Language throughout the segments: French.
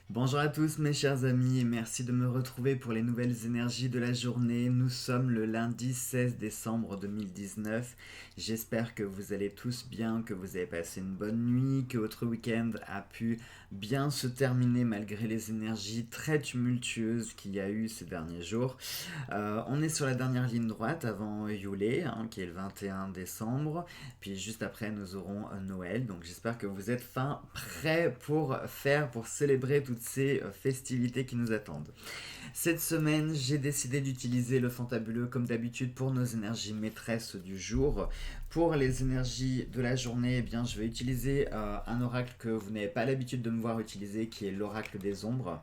Bonjour à tous mes chers amis et merci de me retrouver pour les nouvelles énergies de la journée. Nous sommes le lundi 16 décembre 2019. J'espère que vous allez tous bien, que vous avez passé une bonne nuit, que votre week-end a pu bien se terminer malgré les énergies très tumultueuses qu'il y a eu ces derniers jours. On est sur la dernière ligne droite avant Yule, qui est le 21 décembre. Puis juste après, nous aurons Noël. Donc j'espère que vous êtes fin prêts pour célébrer toutes ces festivités qui nous attendent. Cette semaine, j'ai décidé d'utiliser le fantabuleux comme d'habitude pour nos énergies maîtresses du jour. Pour les énergies de la journée, eh bien, je vais utiliser un oracle que vous n'avez pas l'habitude de me voir utiliser, qui est l'oracle des ombres.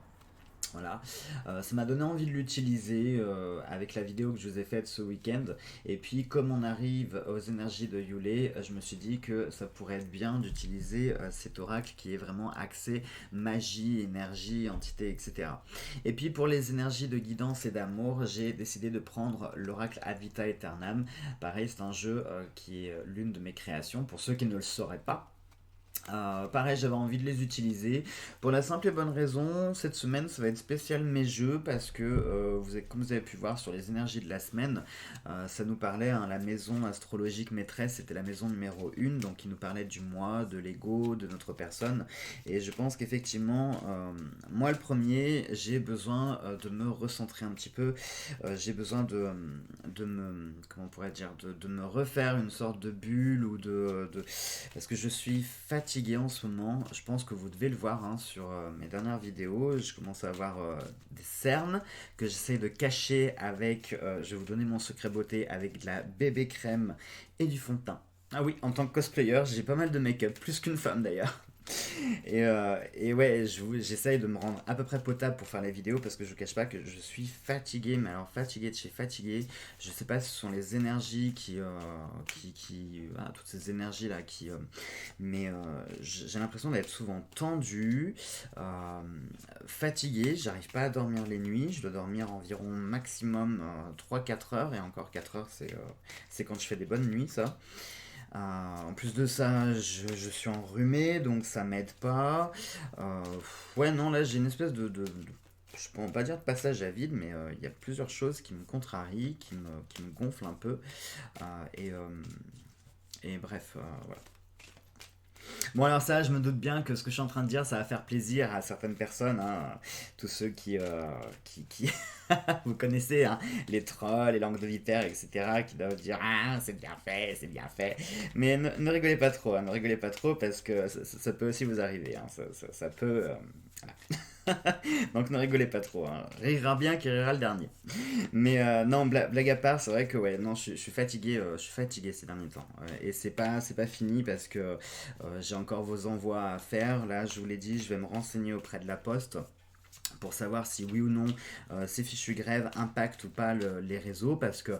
Voilà, ça m'a donné envie de l'utiliser avec la vidéo que je vous ai faite ce week-end. Et puis, comme on arrive aux énergies de Yule, je me suis dit que ça pourrait être bien d'utiliser cet oracle qui est vraiment axé magie, énergie, entité, etc. Et puis, pour les énergies de guidance et d'amour, j'ai décidé de prendre l'oracle Advita Aeternam. Pareil, c'est un jeu qui est l'une de mes créations. Pour ceux qui ne le sauraient pas, pareil, j'avais envie de les utiliser pour la simple et bonne raison. Cette semaine, ça va être spécial mes jeux parce que, comme vous avez pu voir sur les énergies de la semaine, ça nous parlait, hein, la maison astrologique maîtresse, c'était la maison numéro 1, donc il nous parlait du moi, de l'ego, de notre personne. Et je pense qu'effectivement, moi le premier, j'ai besoin de me recentrer un petit peu. J'ai besoin de me, comment on pourrait dire, de me refaire une sorte de bulle ou parce que je suis fatigué en ce moment. Je pense que vous devez le voir, hein, sur mes dernières vidéos. Je commence à avoir des cernes que j'essaie de cacher avec, je vais vous donner mon secret beauté, avec de la bébé crème et du fond de teint. Ah oui, en tant que cosplayer, j'ai pas mal de make-up, plus qu'une femme d'ailleurs. Et ouais, j'essaye de me rendre à peu près potable pour faire les vidéos parce que je vous cache pas que je suis fatigué, mais alors fatigué de chez fatigué. Je sais pas si ce sont les énergies voilà, toutes ces énergies là mais j'ai l'impression d'être souvent tendu, euh, fatigué. J'arrive pas à dormir les nuits. Je dois dormir environ maximum 3-4 heures et encore 4 heures, c'est quand je fais des bonnes nuits ça. En plus de ça, je suis enrhumé, donc ça m'aide pas. Ouais, non, là j'ai une espèce je ne pourrais pas dire de passage à vide, mais il y a plusieurs choses qui me contrarient, qui me gonflent un peu. Euh, et, euh, et bref, voilà. Bon, alors ça, je me doute bien que ce que je suis en train de dire, ça va faire plaisir à certaines personnes, hein, tous ceux qui vous connaissez, hein, les trolls, les langues de vipère, etc., qui doivent dire ah c'est bien fait, c'est bien fait. Mais ne rigolez pas trop, hein, ne rigolez pas trop parce que ça peut aussi vous arriver, hein, ça peut. Voilà. Donc ne rigolez pas trop, hein. Rira bien qui rira le dernier. Mais non, blague à part, c'est vrai que ouais, non, je suis fatigué ces derniers temps. Et c'est pas fini parce que j'ai encore vos envois à faire. Là, je vous l'ai dit, je vais me renseigner auprès de la poste pour savoir si oui ou non ces fichues grèves impactent ou pas les réseaux parce que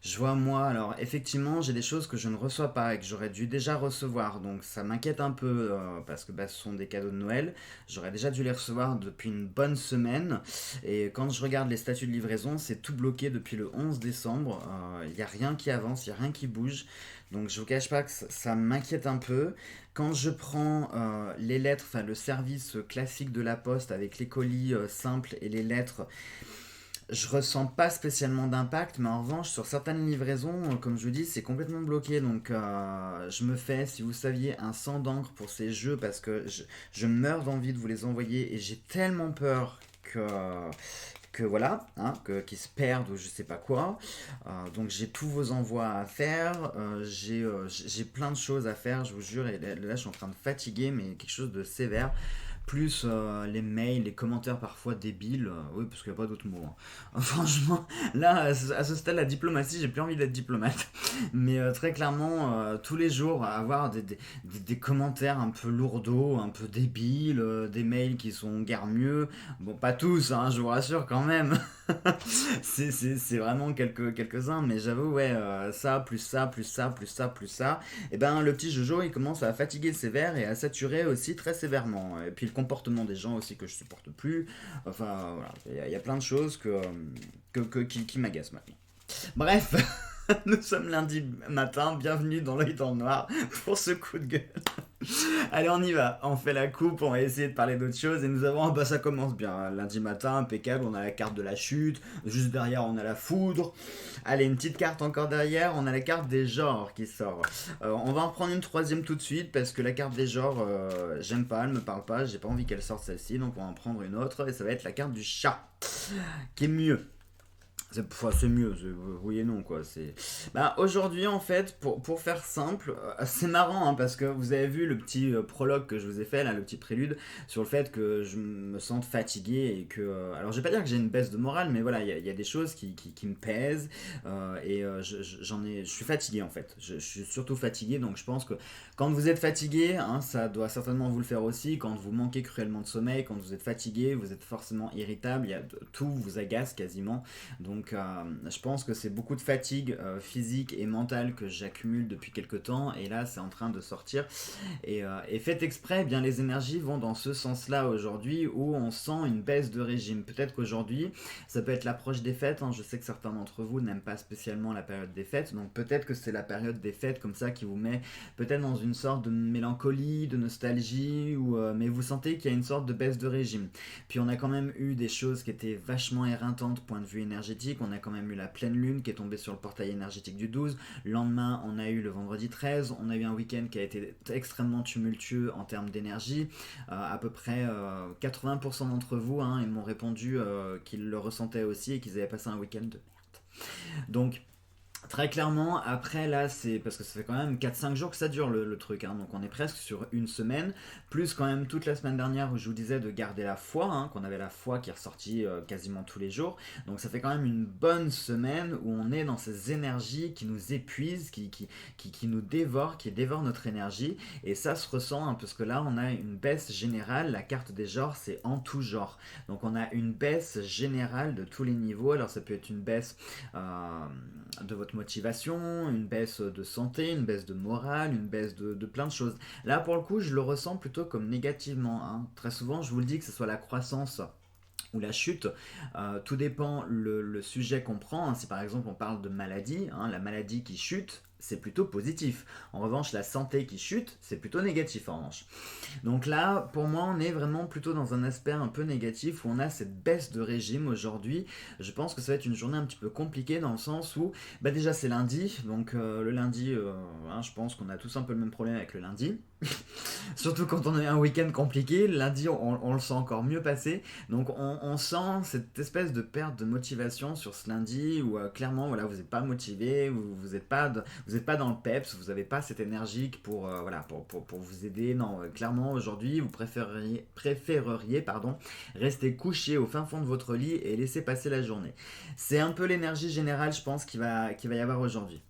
je vois moi, alors effectivement j'ai des choses que je ne reçois pas et que j'aurais dû déjà recevoir, donc ça m'inquiète un peu parce que bah, ce sont des cadeaux de Noël. J'aurais déjà dû les recevoir depuis une bonne semaine et quand je regarde les statuts de livraison, c'est tout bloqué depuis le 11 décembre. Il n'y a rien qui avance, il n'y a rien qui bouge, donc je vous cache pas que ça m'inquiète un peu. Quand je prends les lettres, enfin le service classique de la poste avec les colis simples et les lettres, je ressens pas spécialement d'impact, mais en revanche sur certaines livraisons, comme je vous dis, c'est complètement bloqué. Donc je me fais, si vous saviez, un sang d'encre pour ces jeux parce que je meurs d'envie de vous les envoyer et j'ai tellement peur que voilà, hein, qu'ils se perdent ou je sais pas quoi. Donc j'ai tous vos envois à faire, j'ai plein de choses à faire, je vous jure, et là je suis en train de fatiguer, mais quelque chose de sévère. Plus les mails, les commentaires parfois débiles, oui, parce qu'il n'y a pas d'autre mot, hein. Franchement, là, à ce stade, la diplomatie, j'ai plus envie d'être diplomate. Mais très clairement, tous les jours, avoir des commentaires un peu lourdeaux, un peu débiles, des mails qui sont guère mieux. Bon, pas tous, hein, je vous rassure quand même. C'est vraiment quelques-uns, mais j'avoue, ouais, ça, plus ça, plus ça, plus ça, plus ça, et ben le petit Jojo il commence à fatiguer sévère et à saturer aussi très sévèrement. Et puis le comportement des gens aussi que je supporte plus. Enfin voilà, il y a plein de choses qui m'agacent maintenant. Bref, nous sommes lundi matin, bienvenue dans l'œil dans le noir pour ce coup de gueule. Allez, on y va. On fait la coupe, on va essayer de parler d'autre chose. Et nous avons, bah ça commence bien. Lundi matin, impeccable, on a la carte de la chute. Juste derrière, on a la foudre. Allez, une petite carte encore derrière, on a la carte des genres qui sort. On va en prendre une troisième tout de suite parce que la carte des genres, j'aime pas, elle me parle pas, j'ai pas envie qu'elle sorte celle-ci. Donc on va en prendre une autre et ça va être la carte du chat qui est mieux. C'est mieux, oui et non quoi. Bah, aujourd'hui en fait, pour faire simple, c'est marrant hein, parce que vous avez vu le petit prologue que je vous ai fait là, le petit prélude sur le fait que je me sente fatigué et que, alors je vais pas dire que j'ai une baisse de morale, mais voilà, il y a des choses qui me pèsent et je suis fatigué en fait. Je suis surtout fatigué, donc je pense que quand vous êtes fatigué, hein, ça doit certainement vous le faire aussi. Quand vous manquez cruellement de sommeil, quand vous êtes fatigué, vous êtes forcément irritable, tout vous agace quasiment. Donc je pense que c'est beaucoup de fatigue physique et mentale que j'accumule depuis quelques temps et là c'est en train de sortir et faites exprès, eh bien les énergies vont dans ce sens-là aujourd'hui où on sent une baisse de régime. Peut-être qu'aujourd'hui ça peut être l'approche des fêtes, hein. Je sais que certains d'entre vous n'aiment pas spécialement la période des fêtes, donc peut-être que c'est la période des fêtes comme ça qui vous met peut-être dans une sorte de mélancolie, de nostalgie, mais vous sentez qu'il y a une sorte de baisse de régime. Puis on a quand même eu des choses qui étaient vachement éreintantes point de vue énergétique. On a quand même eu la pleine lune qui est tombée sur le portail énergétique du 12. Le lendemain, on a eu le vendredi 13. On a eu un week-end qui a été extrêmement tumultueux en termes d'énergie. À peu près 80% d'entre vous hein, ils m'ont répondu qu'ils le ressentaient aussi et qu'ils avaient passé un week-end de merde. Donc très clairement, après là, c'est parce que ça fait quand même 4-5 jours que ça dure le truc, hein, donc on est presque sur une semaine, plus quand même toute la semaine dernière où je vous disais de garder la foi, hein, qu'on avait la foi qui est ressortie quasiment tous les jours, donc ça fait quand même une bonne semaine où on est dans ces énergies qui nous épuisent, qui nous dévorent, qui dévorent notre énergie, et ça se ressent, hein, parce que là on a une baisse générale, la carte des genres c'est en tout genre, donc on a une baisse générale de tous les niveaux, alors ça peut être une baisse de votre motivation, une baisse de santé, une baisse de morale, une baisse de plein de choses. Là, pour le coup, je le ressens plutôt comme négativement, hein. Très souvent, je vous le dis, que ce soit la croissance ou la chute, tout dépend le sujet qu'on prend. Si par exemple on parle de maladie, hein, la maladie qui chute, c'est plutôt positif. En revanche, la santé qui chute, c'est plutôt négatif en revanche. Donc là, pour moi, on est vraiment plutôt dans un aspect un peu négatif où on a cette baisse de régime aujourd'hui. Je pense que ça va être une journée un petit peu compliquée dans le sens où, bah déjà c'est lundi, donc le lundi, hein, je pense qu'on a tous un peu le même problème avec le lundi. Surtout quand on a un week-end compliqué, lundi on le sent encore mieux passer. Donc on sent cette espèce de perte de motivation sur ce lundi où clairement voilà, vous n'êtes pas motivé, vous n'êtes pas, pas dans le peps, vous n'avez pas cette énergie pour, voilà, pour vous aider. Non, clairement aujourd'hui vous préféreriez pardon, rester couché au fin fond de votre lit et laisser passer la journée. C'est un peu l'énergie générale je pense qu'il va y avoir aujourd'hui.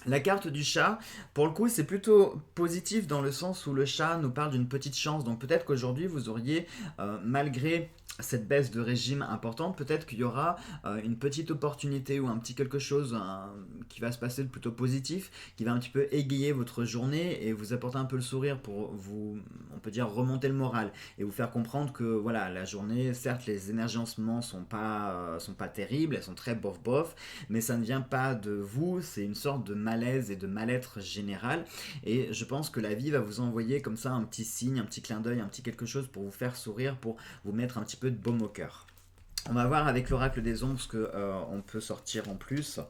La carte du chat, pour le coup, c'est plutôt positif dans le sens où le chat nous parle d'une petite chance. Donc peut-être qu'aujourd'hui, vous auriez, malgré cette baisse de régime importante, peut-être qu'il y aura une petite opportunité ou un petit quelque chose qui va se passer de plutôt positif, qui va un petit peu égayer votre journée et vous apporter un peu le sourire pour vous, on peut dire, remonter le moral et vous faire comprendre que voilà, la journée, certes, les énergies en ce moment sont pas terribles, elles sont très bof-bof, mais ça ne vient pas de vous, c'est une sorte de malaise et de mal-être général. Et je pense que la vie va vous envoyer comme ça un petit signe, un petit clin d'œil, un petit quelque chose pour vous faire sourire, pour vous mettre un petit peu de baume au cœur. On va voir avec l'oracle des ombres ce qu'on peut sortir en plus.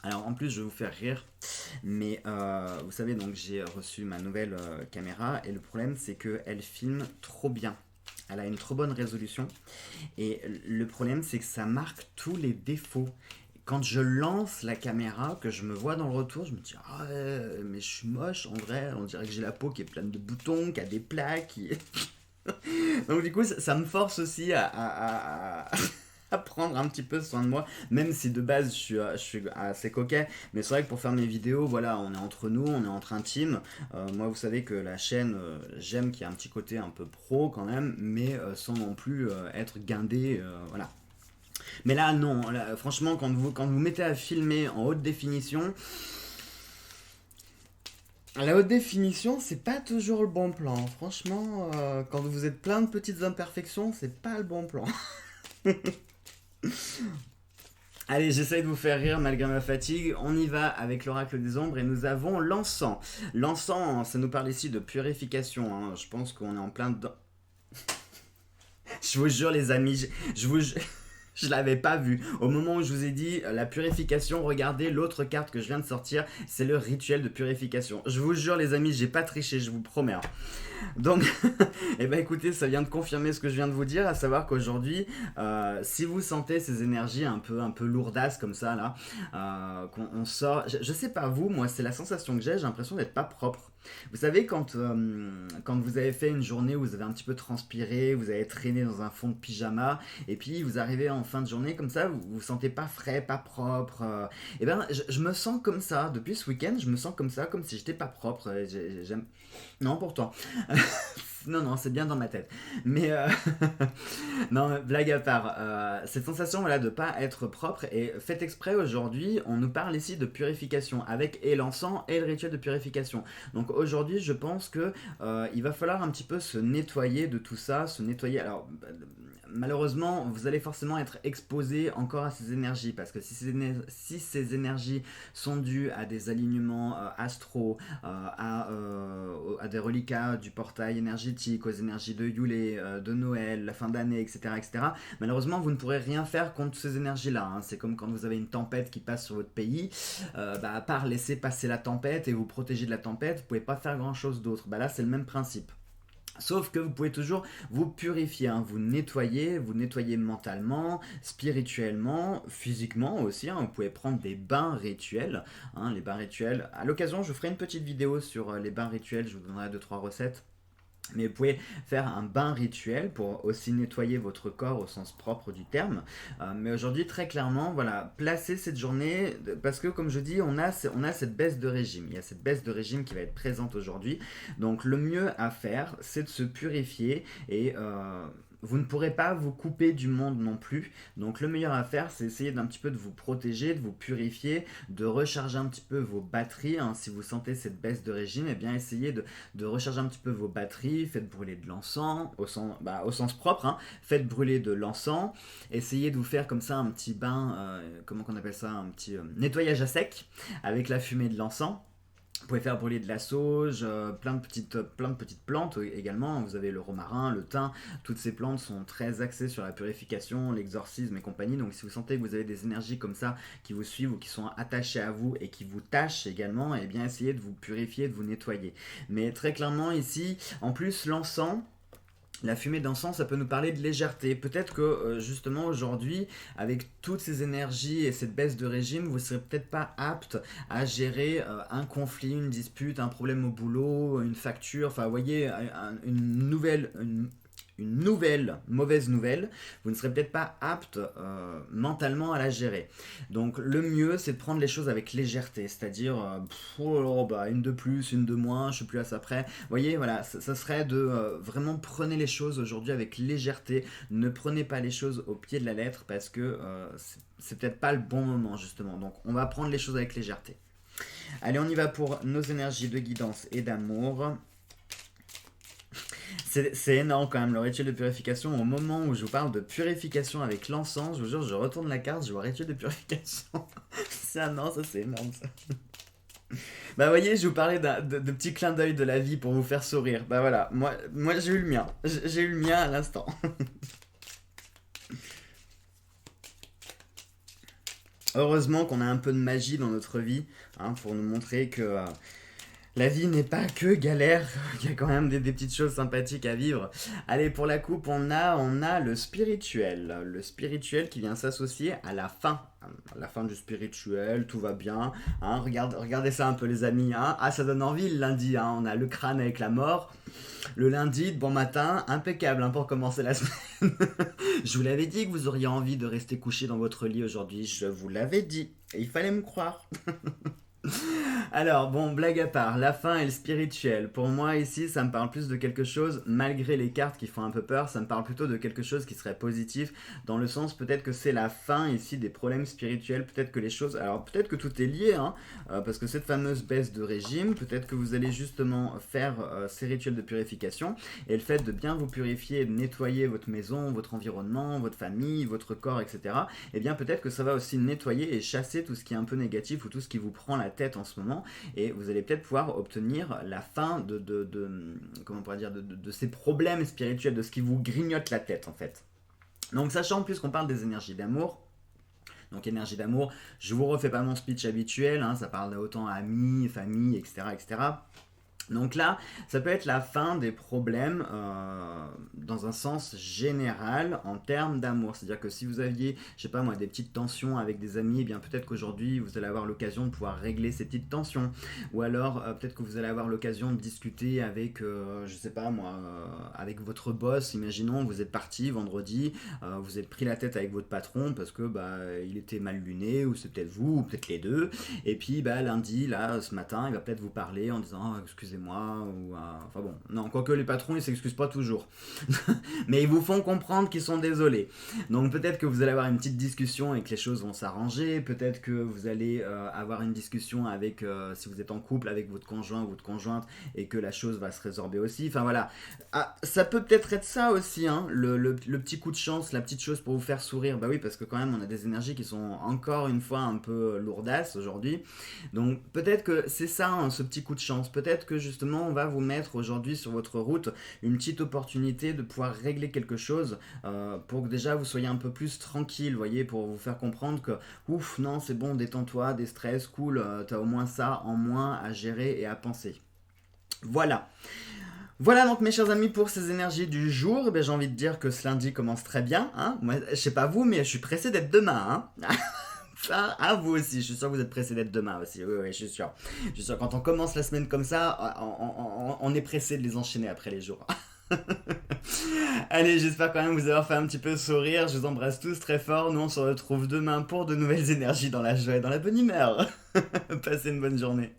Alors en plus je vais vous faire rire, mais vous savez donc j'ai reçu ma nouvelle caméra et le problème c'est qu'elle filme trop bien. Elle a une trop bonne résolution et le problème c'est que ça marque tous les défauts. Quand je lance la caméra, que je me vois dans le retour, je me dis ah ouais, mais je suis moche en vrai, on dirait que j'ai la peau qui est pleine de boutons, qui a des plaques. Donc du coup ça me force aussi à prendre un petit peu soin de moi, même si de base je suis assez coquet, mais c'est vrai que pour faire mes vidéos, voilà, on est entre nous, on est entre intimes. Moi, vous savez que la chaîne, j'aime qu'il y ait un petit côté un peu pro quand même, mais sans non plus être guindé, voilà. Mais là, non, là, franchement, quand vous mettez à filmer en haute définition, la haute définition, c'est pas toujours le bon plan. Franchement, quand vous êtes plein de petites imperfections, c'est pas le bon plan. Allez, j'essaye de vous faire rire malgré ma fatigue. On y va avec l'oracle des ombres et nous avons l'encens. L'encens, ça nous parle ici de purification, hein. Je pense qu'on est en plein dedans. Je vous jure les amis, je vous jure... Je l'avais pas vu. Au moment où je vous ai dit la purification, regardez l'autre carte que je viens de sortir, c'est le rituel de purification. Je vous jure les amis, j'ai pas triché, je vous promets, hein. Donc, eh ben écoutez, ça vient de confirmer ce que je viens de vous dire, à savoir qu'aujourd'hui, si vous sentez ces énergies un peu lourdasses comme ça là, qu'on sort, je sais pas vous, moi c'est la sensation que j'ai l'impression d'être pas propre. Vous savez quand vous avez fait une journée où vous avez un petit peu transpiré, vous avez traîné dans un fond de pyjama, et puis vous arrivez en fin de journée comme ça, vous vous sentez pas frais, pas propre. Et ben je me sens comme ça depuis ce week-end, je me sens comme ça, comme si j'étais pas propre. J'aime. Non, pourtant. Non, non, c'est bien dans ma tête. Mais non, blague à part, cette sensation voilà, de ne pas être propre, et fait exprès aujourd'hui, on nous parle ici de purification, avec et l'encens et le rituel de purification. Donc aujourd'hui, je pense que il va falloir un petit peu se nettoyer de tout ça, se nettoyer. Alors, malheureusement, vous allez forcément être exposé encore à ces énergies, parce que si ces énergies sont dues à des alignements astraux, à des reliquats du portail énergétique, aux énergies de Yule, de Noël, la fin d'année, etc., etc., malheureusement, vous ne pourrez rien faire contre ces énergies-là, hein. C'est comme quand vous avez une tempête qui passe sur votre pays, à part laisser passer la tempête et vous protéger de la tempête, vous ne pouvez pas faire grand-chose d'autre. Là, c'est le même principe. Sauf que vous pouvez toujours vous purifier, hein, vous nettoyer mentalement, spirituellement, physiquement aussi, hein. Vous pouvez prendre des bains rituels, hein, les bains rituels. À l'occasion, je ferai une petite vidéo sur les bains rituels, je vous donnerai 2-3 recettes. Mais vous pouvez faire un bain rituel pour aussi nettoyer votre corps au sens propre du terme. Mais aujourd'hui, très clairement, voilà, placez cette journée, parce que comme je dis, on a cette baisse de régime. Il y a cette baisse de régime qui va être présente aujourd'hui. Donc le mieux à faire, c'est de se purifier et... vous ne pourrez pas vous couper du monde non plus. Donc le meilleur à faire, c'est essayer d'un petit peu de vous protéger, de vous purifier, de recharger un petit peu vos batteries, hein. Si vous sentez cette baisse de régime, eh bien essayez de recharger un petit peu vos batteries. Faites brûler de l'encens, au sens propre, hein. Faites brûler de l'encens. Essayez de vous faire comme ça un petit bain, comment qu'on appelle ça, un petit nettoyage à sec avec la fumée de l'encens. Vous pouvez faire brûler de la sauge, plein de petites plantes également. Vous avez le romarin, le thym. Toutes ces plantes sont très axées sur la purification, l'exorcisme et compagnie. Donc si vous sentez que vous avez des énergies comme ça qui vous suivent ou qui sont attachées à vous et qui vous tâchent également, eh bien essayez de vous purifier, de vous nettoyer. Mais très clairement ici, en plus l'encens... La fumée d'encens, ça peut nous parler de légèreté. Peut-être que justement aujourd'hui, avec toutes ces énergies et cette baisse de régime, vous ne serez peut-être pas apte à gérer un conflit, une dispute, un problème au boulot, une facture, enfin vous voyez, une nouvelle mauvaise nouvelle, vous ne serez peut-être pas apte mentalement à la gérer. Donc le mieux, c'est de prendre les choses avec légèreté, c'est-à-dire une de plus, une de moins, je suis plus à ça près. Vous voyez, voilà, ça serait de vraiment prenez les choses aujourd'hui avec légèreté, ne prenez pas les choses au pied de la lettre parce que c'est peut-être pas le bon moment justement. Donc on va prendre les choses avec légèreté. Allez, on y va pour nos énergies de guidance et d'amour. C'est énorme quand même le rituel de purification. Au moment où je vous parle de purification avec l'encens, je vous jure, je retourne la carte, je vois rituel de purification. Non, ça c'est énorme ça. Vous voyez, je vous parlais de petits clins d'œil de la vie pour vous faire sourire. Voilà, moi j'ai eu le mien. J'ai eu le mien à l'instant. Heureusement qu'on a un peu de magie dans notre vie, hein, pour nous montrer que... la vie n'est pas que galère, il y a quand même des petites choses sympathiques à vivre. Allez, pour la coupe, on a le spirituel. Le spirituel qui vient s'associer à la fin. La fin du spirituel, tout va bien. Hein, regardez ça un peu les amis. Hein. Ah, ça donne envie le lundi. Hein. On a le crâne avec la mort. Le lundi, de bon matin, impeccable hein, pour commencer la semaine. Je vous l'avais dit que vous auriez envie de rester couché dans votre lit aujourd'hui. Je vous l'avais dit. Et il fallait me croire. Alors, bon, blague à part, la fin et le spirituel. Pour moi, ici, ça me parle plus de quelque chose, malgré les cartes qui font un peu peur, ça me parle plutôt de quelque chose qui serait positif, dans le sens peut-être que c'est la fin ici des problèmes spirituels, peut-être que les choses. Alors, peut-être que tout est lié, hein, parce que cette fameuse baisse de régime, peut-être que vous allez justement faire ces rituels de purification, et le fait de bien vous purifier, de nettoyer votre maison, votre environnement, votre famille, votre corps, etc., eh bien, peut-être que ça va aussi nettoyer et chasser tout ce qui est un peu négatif ou tout ce qui vous prend la tête en ce moment et vous allez peut-être pouvoir obtenir la fin comment on pourrait dire, de ces problèmes spirituels, de ce qui vous grignote la tête en fait. Donc sachant en plus qu'on parle des énergies d'amour, donc énergie d'amour, je vous refais pas mon speech habituel, hein, ça parle autant amis, famille, etc., etc. Donc là, ça peut être la fin des problèmes dans un sens général en termes d'amour. C'est-à-dire que si vous aviez, je sais pas moi, des petites tensions avec des amis, eh bien peut-être qu'aujourd'hui vous allez avoir l'occasion de pouvoir régler ces petites tensions. Ou alors peut-être que vous allez avoir l'occasion de discuter avec, je sais pas moi, avec votre boss. Imaginons, vous êtes parti vendredi, vous êtes pris la tête avec votre patron parce que il était mal luné, ou c'est peut-être vous, ou peut-être les deux. Et puis lundi, là, ce matin, il va peut-être vous parler en disant excusez-moi, ou enfin bon, non, quoique les patrons ils s'excusent pas toujours, mais ils vous font comprendre qu'ils sont désolés. Donc peut-être que vous allez avoir une petite discussion et que les choses vont s'arranger, peut-être que vous allez avoir une discussion avec, si vous êtes en couple avec votre conjoint ou votre conjointe, et que la chose va se résorber aussi, enfin voilà. Ah, ça peut peut-être être ça aussi, hein, le petit coup de chance, la petite chose pour vous faire sourire, bah oui, parce que quand même on a des énergies qui sont encore une fois un peu lourdasses aujourd'hui, donc peut-être que c'est ça, hein, ce petit coup de chance, peut-être que justement on va vous mettre aujourd'hui sur votre route une petite opportunité de pouvoir régler quelque chose pour que déjà vous soyez un peu plus tranquille, voyez, pour vous faire comprendre que ouf, non, c'est bon, détends-toi, des stress, cool, t'as au moins ça en moins à gérer et à penser. Voilà. Voilà donc mes chers amis pour ces énergies du jour. Eh bien, j'ai envie de dire que ce lundi commence très bien, hein. Moi, je sais pas vous, mais je suis pressé d'être demain, hein. Ça, à vous aussi, je suis sûr que vous êtes pressé d'être demain aussi, oui, je suis sûr. Je suis sûr, quand on commence la semaine comme ça, on est pressé de les enchaîner après les jours. Allez, j'espère quand même vous avoir fait un petit peu sourire, je vous embrasse tous très fort, nous on se retrouve demain pour de nouvelles énergies dans la joie et dans la bonne humeur. Passez une bonne journée.